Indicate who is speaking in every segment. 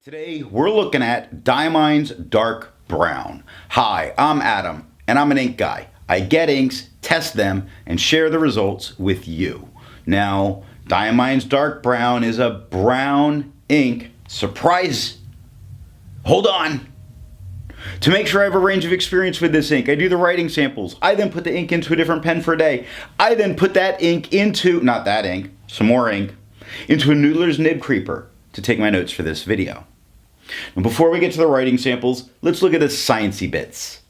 Speaker 1: Today, we're looking at Diamine's Dark Brown. Hi, I'm Adam, and I'm an ink guy. I get inks, test them, and share the results with you. Now, Diamine's Dark Brown is a brown ink. Surprise! Hold on! To make sure I have a range of experience with this ink, I do the writing samples. I then put the ink into a different pen for a day. I then put that ink into, not that ink, some more ink, into a Noodler's Nibcreaper to take my notes for this video. Now, before we get to the writing samples, let's look at the sciencey bits.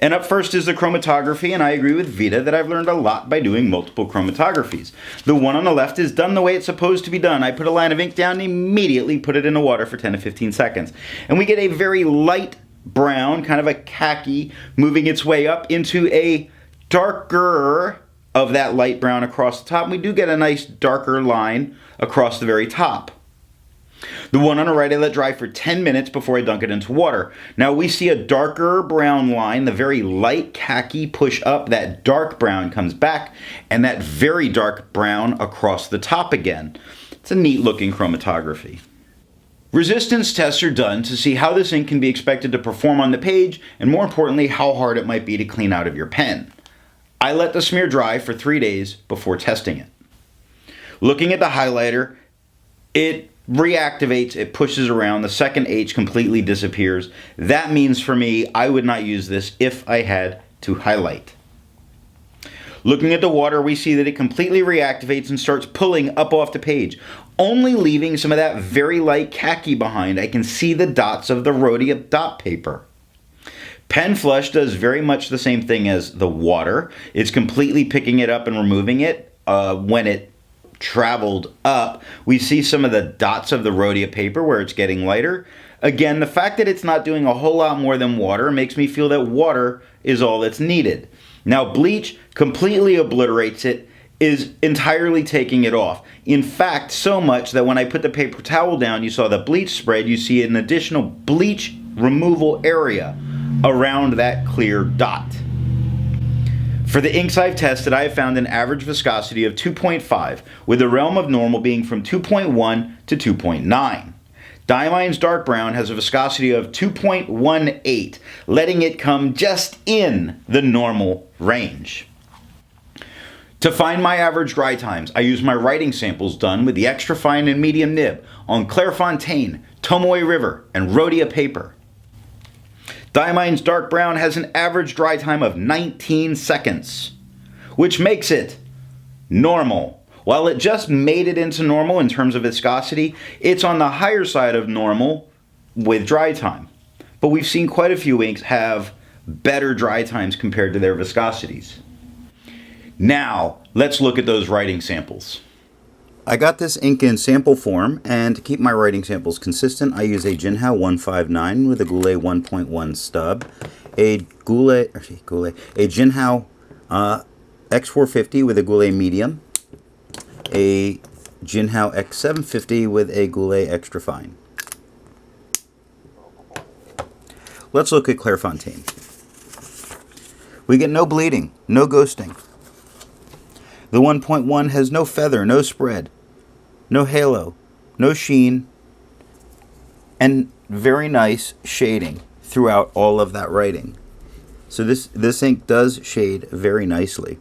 Speaker 1: And up first is the chromatography, and I agree with Vita that I've learned a lot by doing multiple chromatographies. The one on the left is done the way it's supposed to be done. I put a line of ink down and immediately put it in the water for 10 to 15 seconds. And we get a very light brown, kind of a khaki, moving its way up into a darker of that light brown across the top. And we do get a nice darker line across the very top. The one on the right I let dry for 10 minutes before I dunk it into water. Now we see a darker brown line, the very light khaki push up, that dark brown comes back, and that very dark brown across the top again. It's a neat looking chromatography. Resistance tests are done to see how this ink can be expected to perform on the page, and more importantly, how hard it might be to clean out of your pen. I let the smear dry for 3 days before testing it. Looking at the highlighter, it reactivates, it pushes around, the second H completely disappears. That means for me, I would not use this if I had to highlight. Looking at the water, we see that it completely reactivates and starts pulling up off the page, only leaving some of that very light khaki behind. I can see the dots of the rhodia dot paper. Pen Flush does very much the same thing as the water. It's completely picking it up and removing it when it traveled up. We see some of the dots of the rhodia paper where it's getting lighter. Again, the fact that it's not doing a whole lot more than water makes me feel that water is all that's needed. Now, bleach completely obliterates it, is entirely taking it off. In fact, so much that when I put the paper towel down, you saw the bleach spread, you see an additional bleach removal area around that clear dot. For the inks I've tested, I have found an average viscosity of 2.5, with the realm of normal being from 2.1 to 2.9. Diamine's Dark Brown has a viscosity of 2.18, letting it come just in the normal range. To find my average dry times, I use my writing samples done with the extra fine and medium nib on Clairefontaine, Tomoe River, and rhodia paper. Diamine's Dark Brown has an average dry time of 19 seconds, which makes it normal. While it just made it into normal in terms of viscosity, it's on the higher side of normal with dry time. But we've seen quite a few inks have better dry times compared to their viscosities. Now, let's look at those writing samples. I got this ink in sample form, and to keep my writing samples consistent, I use a Jinhao 159 with a Goulet 1.1 stub, a Jinhao X450 with a Goulet medium, a Jinhao X750 with a Goulet extra fine. Let's look at Clairefontaine. We get no bleeding, no ghosting. The 1.1 has no feather, no spread, no halo, no sheen, and very nice shading throughout all of that writing. So this ink does shade very nicely.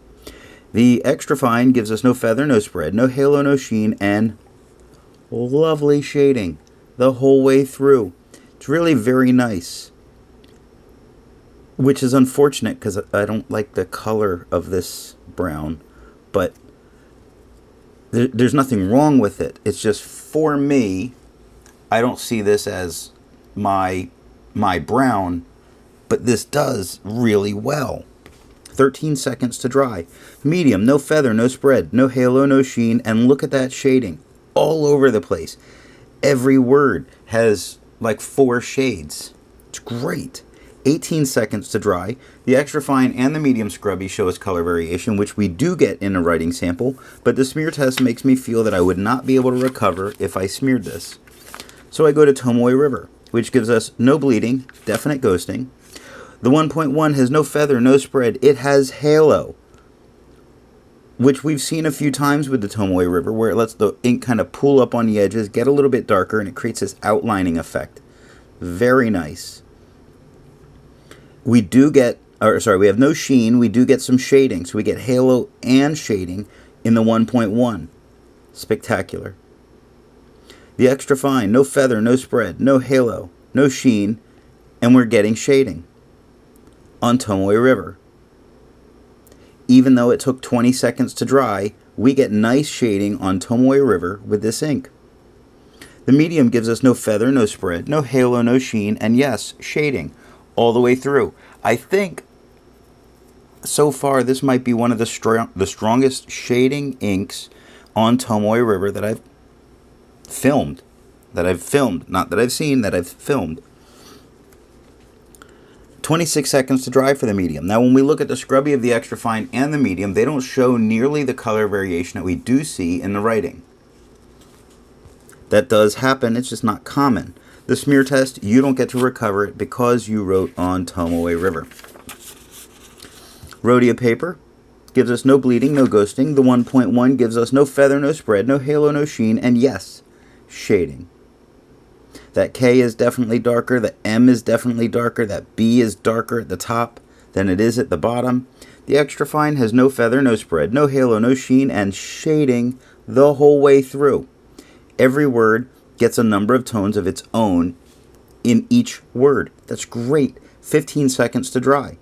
Speaker 1: The extra fine gives us no feather, no spread, no halo, no sheen, and lovely shading the whole way through. It's really very nice, which is unfortunate because I don't like the color of this brown. But there's nothing wrong with it. It's just, for me, I don't see this as my brown, but this does really well. 13 seconds to dry. Medium, no feather, no spread, no halo, no sheen, and look at that shading all over the place. Every word has like 4 shades. It's great. 18 seconds to dry. The extra fine and the medium scrubby show us color variation, which we do get in a writing sample, but the smear test makes me feel that I would not be able to recover if I smeared this. So I go to Tomoe River, which gives us no bleeding, definite ghosting. The 1.1 has no feather, no spread. It has halo. which we've seen a few times with the Tomoe River, where it lets the ink kind of pool up on the edges, get a little bit darker, and it creates this outlining effect. Very nice. We have no sheen. We do get some shading, so we get halo and shading in the 1.1. Spectacular. The extra fine, no feather, no spread, no halo, no sheen, and we're getting shading on Tomoe River. Even though it took 20 seconds to dry, we get nice shading on Tomoe River with this ink. The medium gives us no feather, no spread, no halo, no sheen, and yes, shading all the way through. I think so far this might be one of the strongest shading inks on Tomoe River that I've filmed. Not that I've seen, that I've filmed. 26 seconds to dry for the medium. Now when we look at the scrubby of the extra fine and the medium, they don't show nearly the color variation that we do see in the writing. That does happen, it's just not common. The smear test, you don't get to recover it because you wrote on Tomoe River. Rhodia paper gives us no bleeding, no ghosting. The 1.1 gives us no feather, no spread, no halo, no sheen, and yes, shading. That K is definitely darker, the M is definitely darker, that B is darker at the top than it is at the bottom. The extra fine has no feather, no spread, no halo, no sheen, and shading the whole way through. Every word gets a number of tones of its own in each word. That's great. 15 seconds to dry.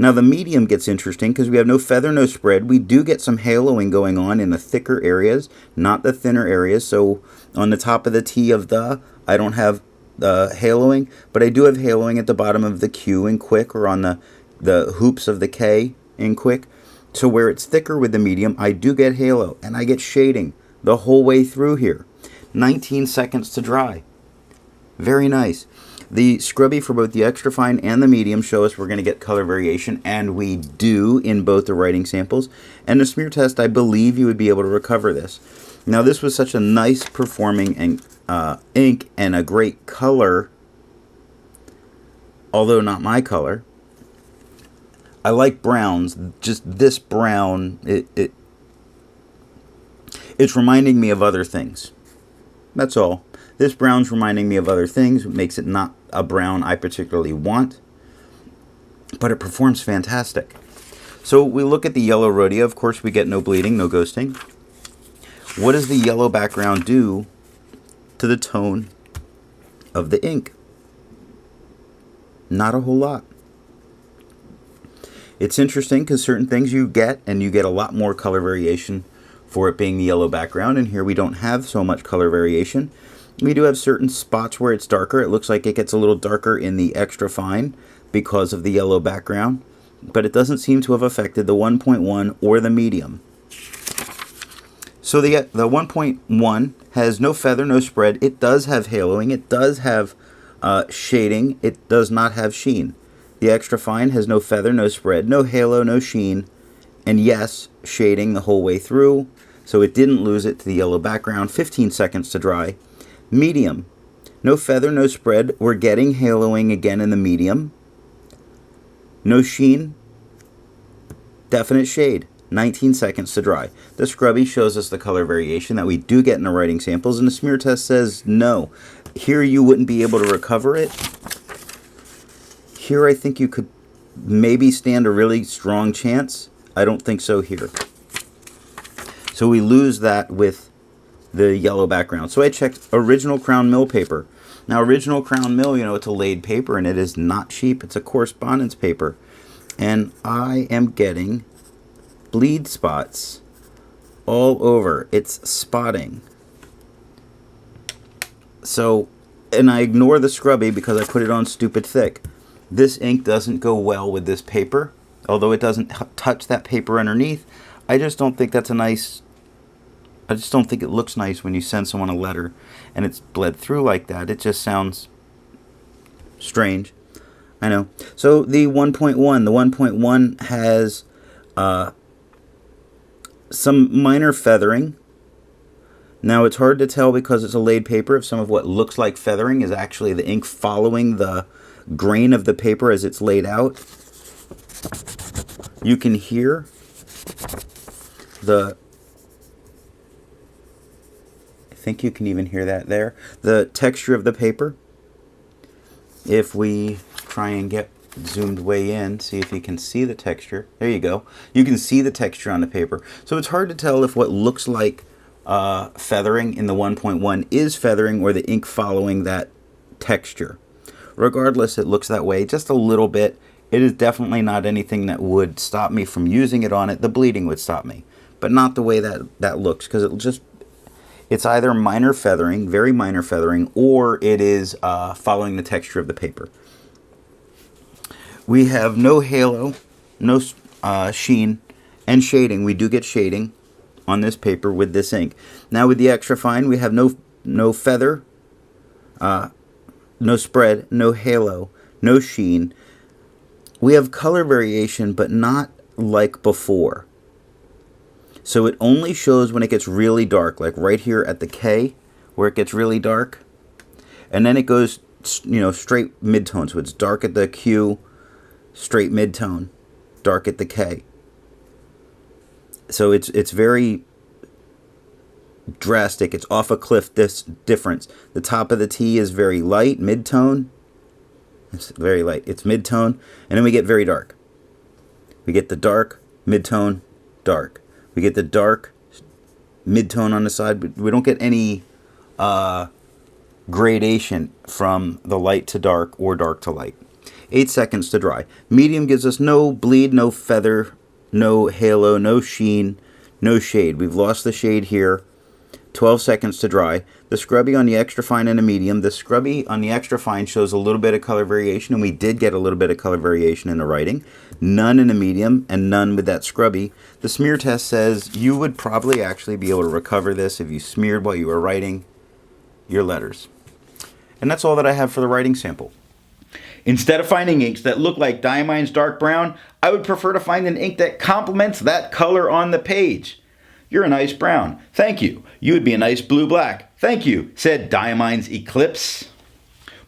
Speaker 1: Now the medium gets interesting because we have no feather, no spread. We do get some haloing going on in the thicker areas, not the thinner areas. So on the top of the T of the, I don't have haloing, but I do have haloing at the bottom of the Q in quick, or on the hoops of the K in quick. So where it's thicker with the medium, I do get halo, and I get shading the whole way through here. 19 seconds to dry. Very nice. The scrubby for both the extra fine and the medium show us we're going to get color variation, and we do in both the writing samples. And the smear test, I believe you would be able to recover this. Now this was such a nice performing ink and a great color, although not my color. I like browns. Just this brown, it's reminding me of other things. That's all. This brown's reminding me of other things. It makes it not a brown I particularly want, but it performs fantastic. So we look at the yellow Rhodia. Of course, we get no bleeding, no ghosting. What does the yellow background do to the tone of the ink? Not a whole lot. It's interesting because certain things you get, and you get a lot more color variation for it being the yellow background, and here we don't have so much color variation. We do have certain spots where it's darker. It looks like it gets a little darker in the extra fine because of the yellow background, but it doesn't seem to have affected the 1.1 or the medium. So the 1.1 has no feather, no spread. It does have haloing. It does have shading. It does not have sheen. The extra fine has no feather, no spread, no halo, no sheen, and yes, shading the whole way through. So it didn't lose it to the yellow background. 15 seconds to dry. Medium, no feather, no spread. We're getting haloing again in the medium. No sheen, definite shade. 19 seconds to dry. The scrubby shows us the color variation that we do get in the writing samples, and the smear test says no. Here you wouldn't be able to recover it. Here I think you could maybe stand a really strong chance. I don't think so here. So we lose that with the yellow background. So I checked original Crown Mill paper. Now original Crown Mill, you know, it's a laid paper and it is not cheap. It's a correspondence paper. And I am getting bleed spots all over. It's spotting. So, and I ignore the scrubby because I put it on stupid thick. This ink doesn't go well with this paper, although it doesn't touch that paper underneath. I just don't think that's a nice, I just don't think it looks nice when you send someone a letter and it's bled through like that. It just sounds strange. I know. So the 1.1 has some minor feathering. Now it's hard to tell because it's a laid paper if some of what looks like feathering is actually the ink following the grain of the paper as it's laid out. You can hear I think you can even hear that there. The texture of the paper. If we try and get zoomed way in, see if you can see the texture. There you go. You can see the texture on the paper. So it's hard to tell if what looks like feathering in the 1.1 is feathering or the ink following that texture. Regardless, it looks that way just a little bit. It is definitely not anything that would stop me from using it on it. The bleeding would stop me, but not the way that looks, because it's either minor feathering, very minor feathering, or it is following the texture of the paper. We have no halo, no sheen, and shading. We do get shading on this paper with this ink. Now with the extra fine, we have no feather, no spread, no halo, no sheen. We have color variation, but not like before. So it only shows when it gets really dark, like right here at the K, where it gets really dark. And then it goes, straight mid-tone. So it's dark at the Q, straight mid-tone, dark at the K. So it's very drastic. It's off a cliff, this difference. The top of the T is very light, mid-tone. It's very light. It's mid-tone. And then we get very dark. We get the dark, mid-tone, dark. We get the dark, mid-tone on the side, but we don't get any gradation from the light to dark or dark to light. 8 seconds to dry. Medium gives us no bleed, no feather, no halo, no sheen, no shade. We've lost the shade here. 12 seconds to dry. The scrubby on the extra fine and the medium. The scrubby on the extra fine shows a little bit of color variation, and we did get a little bit of color variation in the writing. None in the medium and none with that scrubby. The smear test says you would probably actually be able to recover this if you smeared while you were writing your letters. And that's all that I have for the writing sample. Instead of finding inks that look like Diamine's Dark Brown, I would prefer to find an ink that complements that color on the page. You're a nice brown. Thank you. You would be a nice blue-black. Thank you, said Diamine's Eclipse.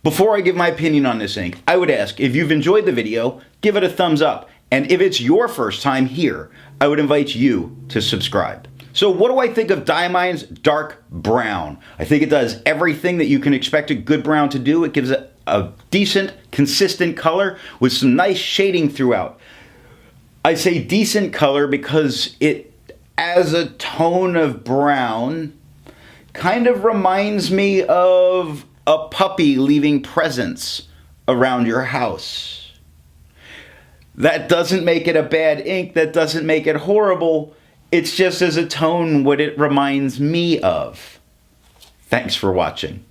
Speaker 1: Before I give my opinion on this ink, I would ask, if you've enjoyed the video, give it a thumbs up. And if it's your first time here, I would invite you to subscribe. So what do I think of Diamine's Dark Brown? I think it does everything that you can expect a good brown to do. It gives it a decent, consistent color with some nice shading throughout. I say decent color because it, as a tone of brown, kind of reminds me of a puppy leaving presents around your house. That doesn't make it a bad ink. That doesn't make it horrible. It's just as a tone what it reminds me of. Thanks for watching.